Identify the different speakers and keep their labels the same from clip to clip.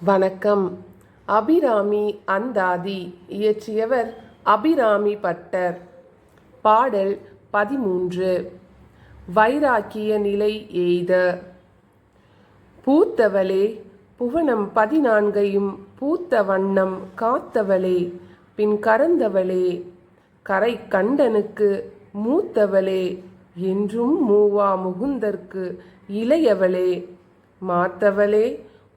Speaker 1: வணக்கம். அபிராமி அந்தாதி. இயற்றியவர் அபிராமி பட்டர். பாடல் 13. வைராக்கிய நிலை எய்த. பூத்தவளே, புவனம் 14ஐயும் பூத்த வண்ணம் காத்தவளே, பின் கரந்தவளே, கரை கண்டனுக்கு மூத்தவளே, என்றும் மூவா முகுந்தற்கு இளையவளே, மாத்தவளே,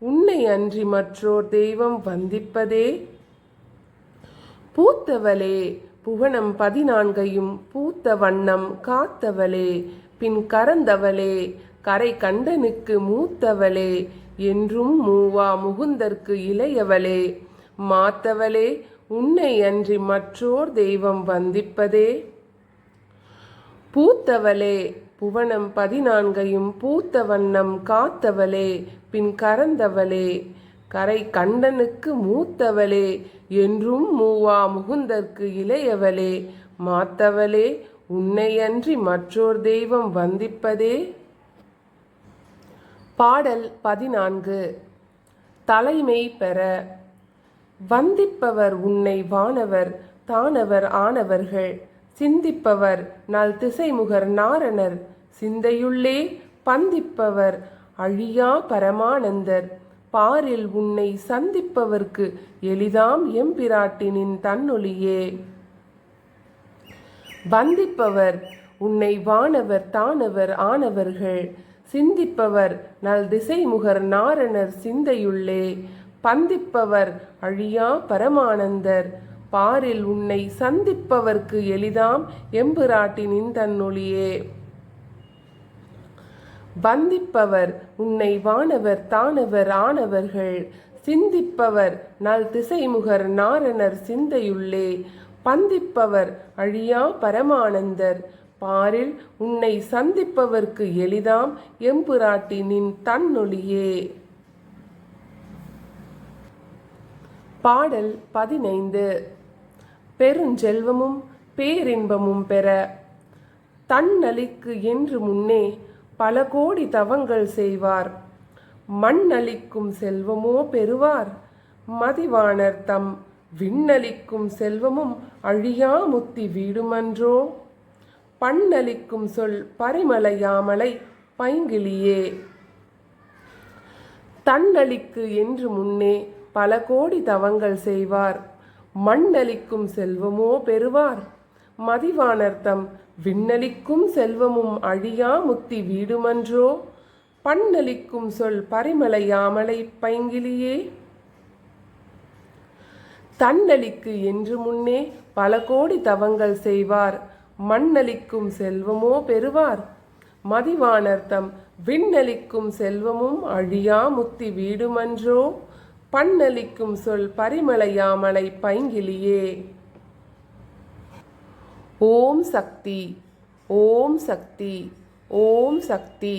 Speaker 1: உன்னை அன்றி மற்றோர் தெய்வம் வந்திப்பதே. பூத்தவளே, புவனம் 14ஐயும் பூத்த வண்ணம் காத்தவளே, பின் கரந்தவளே, கரை கண்டனுக்கு மூத்தவளே, என்றும் மூவா முகுந்தற்கு இளையவளே, மாத்தவளே, உன்னை அன்றி மற்றோர் தெய்வம் வந்திப்பதே. பூத்தவளே, புவனம் 14ஐயும் பூத்த வண்ணம் காத்தவளே, பின் கரந்தவளே, கரை கண்டனுக்கு மூத்தவளே, என்றும் மூவா முகுந்தற்கு இளையவளே, மாத்தவளே, உன்னையன்றி மற்றோர் தெய்வம் வந்திப்பதே. பாடல் 14. தலைமை பெற. வந்திப்பவர் உன்னை வானவர் தானவர் ஆனவர்கள், சிந்திப்பவர் நல் திசைமுகர் நாரணர், சிந்தையுள்ளே பந்திப்பவர் அழியா பரமானந்தர், பாரில் உன்னை சந்திப்பவர்க்கு எளிதாம் எம்பிராட்டினின் தன்னொளியே. வந்திப்பவர் உன்னை வானவர் தானவர் ஆனவர்கள், சிந்திப்பவர் நல் திசைமுகர் நாரணர், சிந்தையுள்ளே பந்திப்பவர் அழியா பரமானந்தர், பாரில் உன்னை சந்திப்பவர்க்கு எளிதாம் எம்பிராட்டினின் தன்னொளியே. வந்திப்பவர் உன்னை வானவர் தானவர் ஆனவர்கள், சிந்திப்பவர் நல் திசைமுகர் நாரணர், சிந்தையுள்ளே பந்திப்பவர் அழியா பரமானந்தர், பாரில் உன்னை சந்திப்பவர்க்கு எளிதாம் எம்பிராட்டினின் தன்னொளியே. பாடல் 15. பெருஞ்செல்வமும் பேரின்பமும் பெற. தன்னளிக்கு என்று முன்னே பல கோடி தவங்கள் செய்வார், மண்ணளிக்கும் செல்வமோ பெறுவார், மதிவாணர் தம் விண்ணளிக்கும் செல்வமும் அழியா முத்தி வீடுமன்றோ, பண்ணளிக்கும் சொல் பரிமளையாமலை பைங்கிளியே. தன்னளிக்கு என்று முன்னே பல கோடி தவங்கள் செய்வார், மண்ணளிக்கும் செல்வமோ பெறுவார், மதிவாணர் தம் விண்ணளிக்கும் செல்வமும் அழியா முத்தி வீடுமன்றோ, பண்ணளிக்கும் சொல் பரிமளையாமலை பைங்கிளியே. தன்னளிக்கு என்று முன்னே பல கோடி தவங்கள் செய்வார், மண்ணளிக்கும் செல்வமோ பெறுவார், மதிவாணர் தம் விண்ணளிக்கும் செல்வமும் அழியா முத்தி வீடுமன்றோ, பண்ணளிக்கும் சொல் பரிமளையாமலை பைங்கிளியே. ஓம் சக்தி, ஓம் சக்தி, ஓம் சக்தி.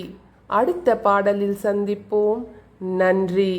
Speaker 1: அடுத்த பாடலில் சந்திப்போம். நன்றி.